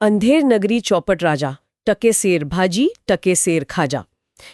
अंधेर नगरी चौपट राजा, टके सेर भाजी टके सेर खाजा।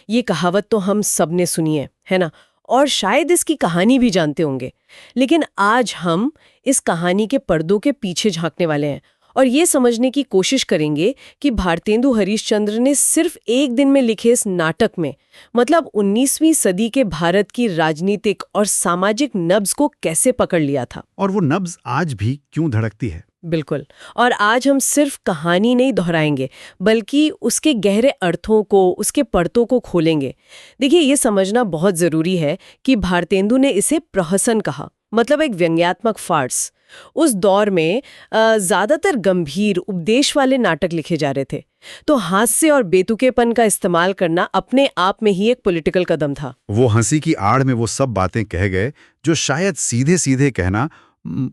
ये कहावत तो हम सब ने सुनी है ना? और शायद इसकी कहानी भी जानते होंगे। लेकिन आज हम इस कहानी के पर्दों के पीछे झांकने वाले हैं और ये समझने की कोशिश करेंगे कि भारतेंदु हरिश्चंद्र ने सिर्फ एक दिन में लिखे इस नाटक में, मतलब 19वीं सदी के भारत की राजनीतिक और सामाजिक नब्ज को कैसे पकड़ लिया था। और वो नब्ज आज भी क्यों धड़कती है। बिल्कुल। और आज हम सिर्फ कहानी नहीं दोहराएंगे, बल्कि उसके गहरे अर्थों को, उसके पर्तों को खोलेंगे। देखिए, ये समझना बहुत जरूरी है कि भारतेंदु ने इसे प्रहसन कहा, मतलब एक व्यंग्यात्मक फार्स। उस दौर में ज्यादातर गंभीर उपदेश वाले नाटक लिखे जा रहे थे, तो हास्य और बेतुकेपन का इस्तेमाल करना अपने आप में ही एक पॉलिटिकल कदम था। वो हंसी की आड़ में वो सब बातें कह गए जो शायद सीधे सीधे कहना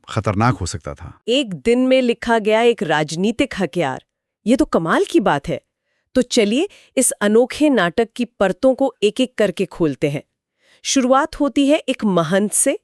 खतरनाक हो सकता था। एक दिन में लिखा गया एक राजनीतिक हथियार, ये तो कमाल की बात है। तो चलिए इस अनोखे नाटक की परतों को एक एक करके खोलते हैं। शुरुआत होती है एक महंत से,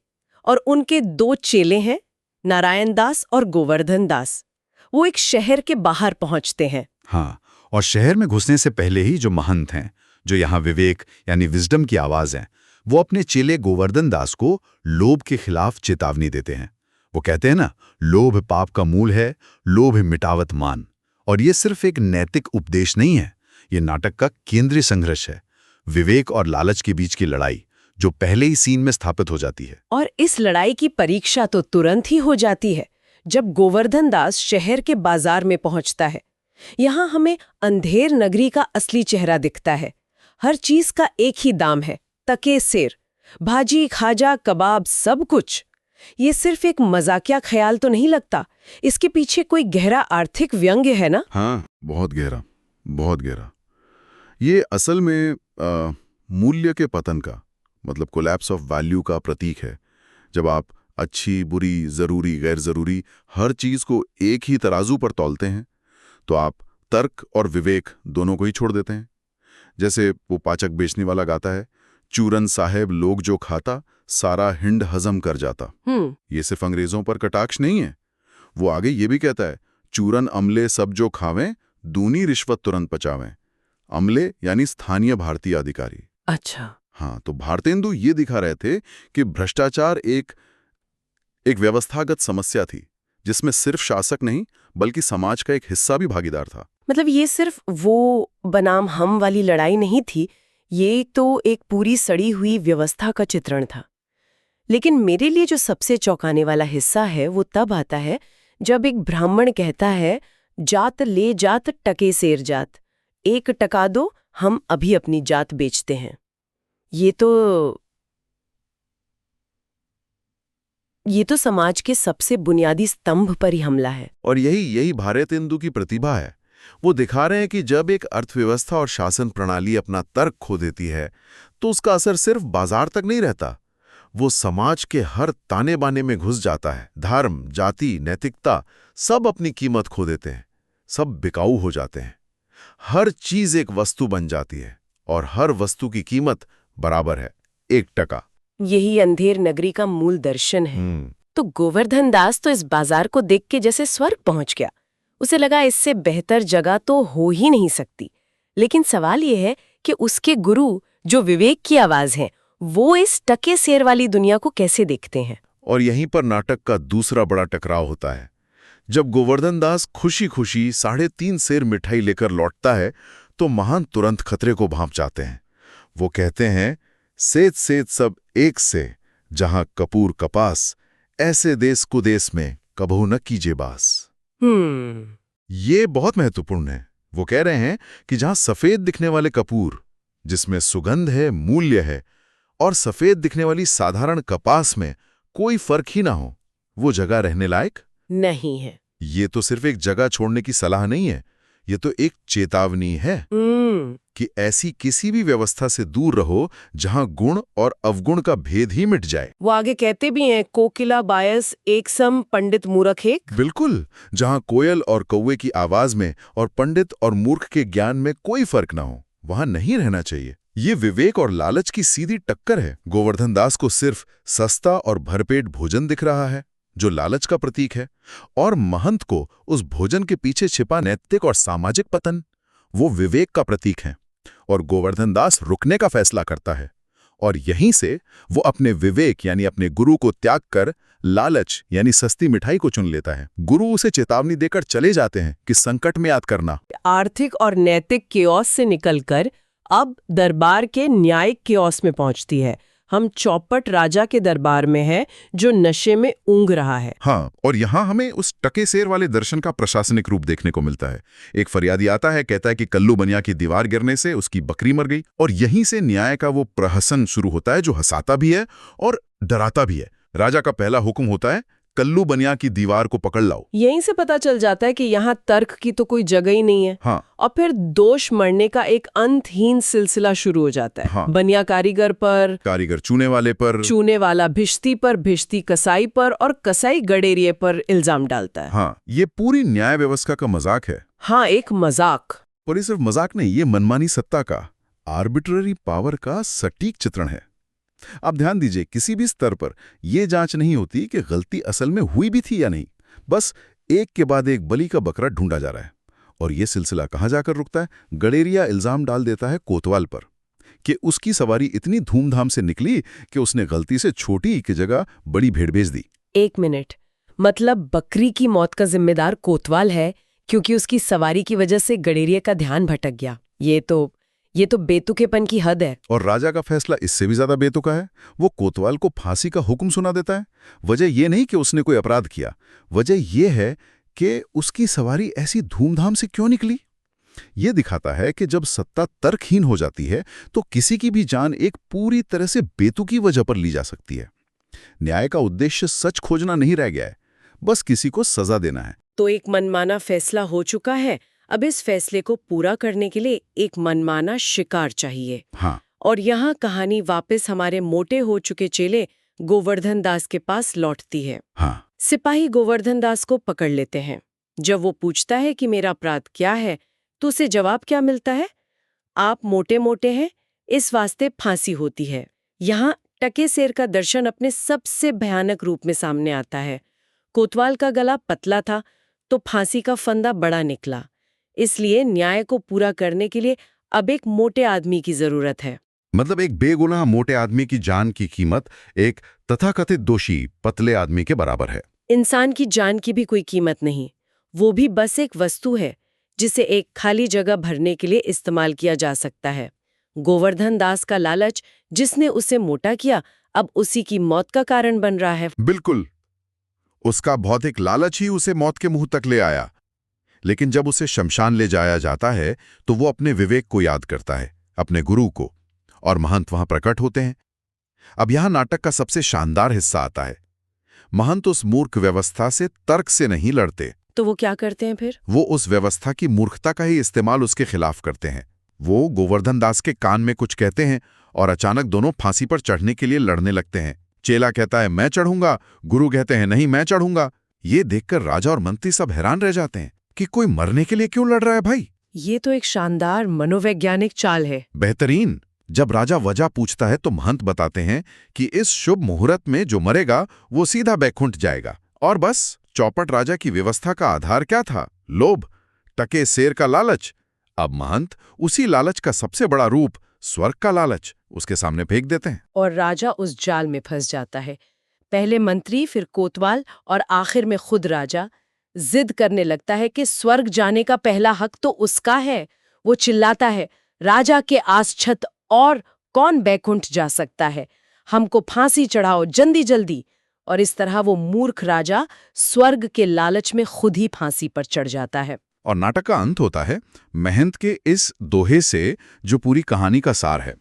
और उनके दो चेले हैं, नारायण दास और गोवर्धन दास। वो एक शहर के बाहर पहुंचते हैं। हाँ, और शहर में घुसने से पहले ही जो महंत हैं, जो यहाँ विवेक यानी विजडम की आवाज हैं, वो अपने चेले गोवर्धन दास को लोभ के खिलाफ चेतावनी देते हैं। वो कहते हैं ना, लोभ पाप का मूल है, लोभ मिटावत मान। और ये सिर्फ एक नैतिक उपदेश नहीं है, ये नाटक का केंद्रीय संघर्ष है, विवेक और लालच के बीच की लड़ाई, जो पहले ही सीन में स्थापित हो जाती है। और इस लड़ाई की परीक्षा तो तुरंत ही हो जाती है जब गोवर्धन दास शहर के बाजार में पहुंचता है। यहाँ हमें अंधेर नगरी का असली चेहरा दिखता है। हर चीज का एक ही दाम है, तके सेर, भाजी खाजा कबाब सब कुछ। ये सिर्फ एक मजाकिया ख्याल तो नहीं लगता, इसके पीछे कोई गहरा आर्थिक व्यंग्य है ना? हाँ, बहुत गहरा, बहुत गहरा। ये असल में मूल्य के पतन का, मतलब कोलैप्स ऑफ वैल्यू का प्रतीक है। जब आप अच्छी, बुरी, जरूरी, गैर जरूरी हर चीज को एक ही तराजू पर तौलते हैं, तो आप तर्क और विवेक दोनों को ही छोड़ देते हैं। जैसे वो पाचक बेचने वाला गाता है, चूरन साहेब लोग जो खाता, सारा हिंड हजम कर जाता। ये सिर्फ अंग्रेजों पर कटाक्ष नहीं है। वो आगे ये भी कहता है, चूरन अमले सब जो खावें, दूनी रिश्वत तुरंत पचावें। अमले यानी स्थानीय भारतीय अधिकारी। अच्छा। हाँ, तो भारतेंदु ये दिखा रहे थे कि भ्रष्टाचार एक व्यवस्थागत समस्या थी, जिसमें सिर्फ शासक नहीं बल्कि समाज का एक हिस्सा भी भागीदार था। मतलब ये सिर्फ वो बनाम हम वाली लड़ाई नहीं थी, ये तो एक पूरी सड़ी हुई व्यवस्था का चित्रण था। लेकिन मेरे लिए जो सबसे चौंकाने वाला हिस्सा है वो तब आता है जब एक ब्राह्मण कहता है, जात ले जात टके सेर जात, 1 टका दो, हम अभी अपनी जात बेचते हैं। ये तो समाज के सबसे बुनियादी स्तंभ पर ही हमला है। और यही भारतेंदु की प्रतिभा है। वो दिखा रहे हैं कि जब एक अर्थव्यवस्था और शासन प्रणाली अपना तर्क खो देती है, तो उसका असर सिर्फ बाजार तक नहीं रहता, वो समाज के हर ताने बाने में घुस जाता है। धर्म, जाति, नैतिकता सब अपनी कीमत खो देते हैं, सब बिकाऊ हो जाते हैं। हर चीज एक वस्तु बन जाती है और हर वस्तु की कीमत बराबर है, 1 टका। यही अंधेर नगरी का मूल दर्शन है। तो गोवर्धन दास तो इस बाजार को देख के जैसे स्वर्ग पहुंच गया। उसे लगा इससे बेहतर जगह तो हो ही नहीं सकती। लेकिन सवाल यह है कि उसके गुरु, जो विवेक की आवाज हैं, वो इस टके सेर वाली दुनिया को कैसे देखते हैं। और यहीं पर नाटक का दूसरा बड़ा टकराव होता है। जब गोवर्धन दास खुशी खुशी 3.5 सेर मिठाई लेकर लौटता है, तो महान तुरंत खतरे को भांप जाते हैं। वो कहते हैं, सेत सेत सब एक से, जहां कपूर कपास, ऐसे देश कुदेश में कबहू न कीजे बास। ये बहुत महत्वपूर्ण है। वो कह रहे हैं कि जहां सफेद दिखने वाले कपूर, जिसमें सुगंध है, मूल्य है, और सफेद दिखने वाली साधारण कपास में कोई फर्क ही ना हो, वो जगह रहने लायक नहीं है। ये तो सिर्फ एक जगह छोड़ने की सलाह नहीं है, ये तो एक चेतावनी है कि ऐसी किसी भी व्यवस्था से दूर रहो जहां गुण और अवगुण का भेद ही मिट जाए। वो आगे कहते भी हैं, कोकिला बायस एक सम पंडित मूर्ख एक। बिल्कुल, जहां कोयल और कौवे की आवाज में और पंडित और मूर्ख के ज्ञान में कोई फर्क ना हो, वहां नहीं रहना चाहिए। ये विवेक और लालच की सीधी टक्कर है। गोवर्धन दास को सिर्फ सस्ता और भरपेट भोजन दिख रहा है, जो लालच का प्रतीक है, और महंत को उस भोजन के पीछे छिपा नैतिक और सामाजिक पतन, वो विवेक का प्रतीक है। और गोवर्धन दास रुकने का फैसला करता है, और यहीं से वो अपने विवेक यानी अपने गुरु को त्याग कर लालच यानी सस्ती मिठाई को चुन लेता है। गुरु उसे चेतावनी देकर चले जाते हैं कि संकट में याद करना। आर्थिक और नैतिक केओस से निकलकर अब दरबार के न्यायिक केओस में पहुंचती है। हम चौपट राजा के दरबार में है जो नशे में ऊँघ रहा है। हाँ, और यहाँ हमें उस टकेसेर वाले दर्शन का प्रशासनिक रूप देखने को मिलता है। एक फरियादी आता है, कहता है कि कल्लू बनिया की दीवार गिरने से उसकी बकरी मर गई, और यहीं से न्याय का वो प्रहसन शुरू होता है जो हंसाता भी है और डराता भी है। राजा का पहला हुक्म होता है, कल्लू बनिया की दीवार को पकड़ लाओ। यहीं से पता चल जाता है कि यहाँ तर्क की तो कोई जगह ही नहीं है। हाँ। और फिर दोष मरने का एक अंतहीन सिलसिला शुरू हो जाता है। हाँ। बनिया कारीगर पर, कारीगर चूने वाले पर, चूने वाला भिश्ती पर, भिश्ती कसाई पर और कसाई गडेरिये पर इल्जाम डालता है। हाँ, ये पूरी न्याय व्यवस्था का मजाक है। हाँ, एक मजाक। और ये सिर्फ मजाक नहीं, ये मनमानी सत्ता का, आर्बिट्ररी पावर का सटीक चित्रण है। आप ध्यान दीजिए, किसी भी स्तर पर यह जांच नहीं होती कि गलती असल में हुई भी थी या नहीं, बस एक के बाद एक बलि का बकरा ढूंढा जा रहा है। और यह सिलसिला कहां जाकर रुकता है? गडेरिया इल्जाम डाल देता है कोतवाल पर कि उसकी सवारी इतनी धूमधाम से निकली कि उसने गलती से छोटी की जगह बड़ी भेड़ बेच दी। 1 मिनट, मतलब बकरी की मौत का जिम्मेदार कोतवाल है क्योंकि उसकी सवारी की वजह से गडेरिया का ध्यान भटक गया। ये तो बेतुकेपन की हद है। और राजा का फैसला इससे भी ज्यादा बेतुका है। वो कोतवाल को फांसी का हुक्म सुना देता है। वजह यह नहीं कि उसने कोई अपराध किया, वजह यह है कि उसकी सवारी ऐसी धूमधाम से क्यों निकली। यह दिखाता है कि जब सत्ता तर्कहीन हो जाती है तो किसी की भी जान एक पूरी तरह से बेतुकी वजह पर ली जा सकती है। न्याय का उद्देश्य सच खोजना नहीं रह गया है, बस किसी को सजा देना है। तो एक मनमाना फैसला हो चुका है, अब इस फैसले को पूरा करने के लिए एक मनमाना शिकार चाहिए। हाँ। और यहाँ कहानी वापस हमारे मोटे हो चुके चेले गोवर्धन दास के पास लौटती है। हाँ। सिपाही गोवर्धन दास को पकड़ लेते हैं। जब वो पूछता है कि मेरा अपराध क्या है, तो उसे जवाब क्या मिलता है? आप मोटे मोटे हैं, इस वास्ते फांसी होती है। यहाँ टकेसेर का दर्शन अपने सबसे भयानक रूप में सामने आता है। कोतवाल का गला पतला था तो फांसी का फंदा बड़ा निकला, इसलिए न्याय को पूरा करने के लिए अब एक मोटे आदमी की जरूरत है। मतलब एक बेगुनाह मोटे आदमी की जान की कीमत एक तथाकथित दोषी पतले आदमी के बराबर है। इंसान की जान की भी कोई कीमत नहीं, वो भी बस एक वस्तु है जिसे एक खाली जगह भरने के लिए इस्तेमाल किया जा सकता है। गोवर्धन दास का लालच जिसने उसे मोटा किया, अब उसी की मौत का कारण बन रहा है। बिल्कुल, उसका भौतिक लालच ही उसे मौत के मुंह तक ले आया। लेकिन जब उसे शमशान ले जाया जाता है तो वो अपने विवेक को याद करता है, अपने गुरु को, और महंत वहां प्रकट होते हैं। अब यहां नाटक का सबसे शानदार हिस्सा आता है। महंत उस मूर्ख व्यवस्था से तर्क से नहीं लड़ते। तो वो क्या करते हैं फिर? वो उस व्यवस्था की मूर्खता का ही इस्तेमाल उसके खिलाफ करते हैं। वो गोवर्धन दास के कान में कुछ कहते हैं और अचानक दोनों फांसी पर चढ़ने के लिए लड़ने लगते हैं। चेला कहता है मैं चढ़ूंगा, गुरु कहते हैं नहीं मैं चढ़ूंगा। ये देखकर राजा और मंत्री सब हैरान रह जाते हैं कि कोई मरने के लिए क्यों लड़ रहा है भाई। ये तो एक शानदार मनोवैज्ञानिक चाल है। बेहतरीन। जब राजा वजह पूछता है तो महंत बताते हैं कि इस शुभ मुहूर्त में जो मरेगा वो सीधा बैकुंठ जाएगा। और बस चौपट राजा की व्यवस्था का आधार क्या था? लोभ, टकेसेर का लालच। अब महंत उसी लालच का सबसे बड़ा रूप स्वर्ग का लालच उसके सामने फेंक देते हैं। और राजा उस जाल में फंस जाता है। पहले मंत्री, फिर कोतवाल और आखिर में खुद राजा जिद करने लगता है कि स्वर्ग जाने का पहला हक तो उसका है। वो चिल्लाता है, राजा के आसछत और कौन बैकुंठ जा सकता है, हमको फांसी चढ़ाओ जल्दी जल्दी। और इस तरह वो मूर्ख राजा स्वर्ग के लालच में खुद ही फांसी पर चढ़ जाता है। और नाटक का अंत होता है महंत के इस दोहे से जो पूरी कहानी का सार है।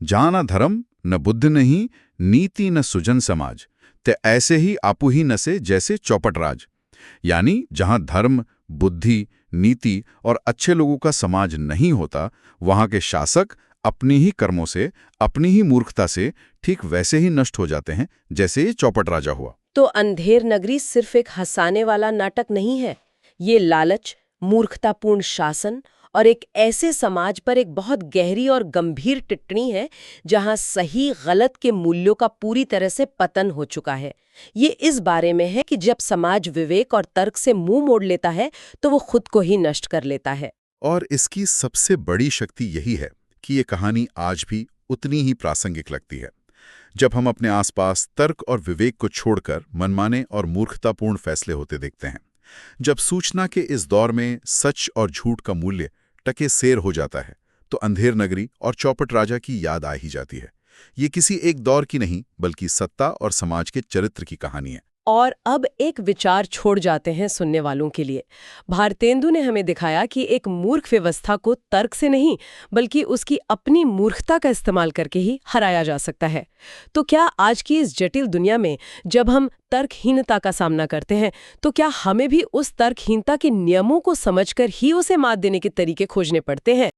जहां न धर्म न बुद्ध नहीं, नीति न सुजन समाज, ते ऐसे ही आपू ही नसे जैसे चौपट राज। यानी जहां धर्म, बुद्धि, नीति और अच्छे लोगों का समाज नहीं होता, वहां के शासक अपनी ही कर्मों से, अपनी ही मूर्खता से ठीक वैसे ही नष्ट हो जाते हैं जैसे ये चौपट राजा हुआ। तो अंधेर नगरी सिर्फ एक हंसाने वाला नाटक नहीं है, ये लालच, मूर्खतापूर्ण शासन और एक ऐसे समाज पर एक बहुत गहरी और गंभीर टिप्पणी है जहां सही गलत के मूल्यों का पूरी तरह से पतन हो चुका है। ये इस बारे में है कि जब समाज विवेक और तर्क से मुंह मोड़ लेता है तो वो खुद को ही नष्ट कर लेता है। और इसकी सबसे बड़ी शक्ति यही है कि ये कहानी आज भी उतनी ही प्रासंगिक लगती है। जब हम अपने आसपास तर्क और विवेक को छोड़कर मनमाने और मूर्खतापूर्ण फैसले होते देखते हैं, जब सूचना के इस दौर में सच और झूठ का मूल्य टके सेर हो जाता है, तो अंधेर नगरी और चौपट राजा की याद आ ही जाती है। ये किसी एक दौर की नहीं, बल्कि सत्ता और समाज के चरित्र की कहानी है। और अब एक विचार छोड़ जाते हैं सुनने वालों के लिए। भारतेंदु ने हमें दिखाया कि एक मूर्ख व्यवस्था को तर्क से नहीं बल्कि उसकी अपनी मूर्खता का इस्तेमाल करके ही हराया जा सकता है। तो क्या आज की इस जटिल दुनिया में जब हम तर्कहीनता का सामना करते हैं तो क्या हमें भी उस तर्कहीनता के नियमों को समझकर ही उसे मात देने के तरीके खोजने पड़ते हैं?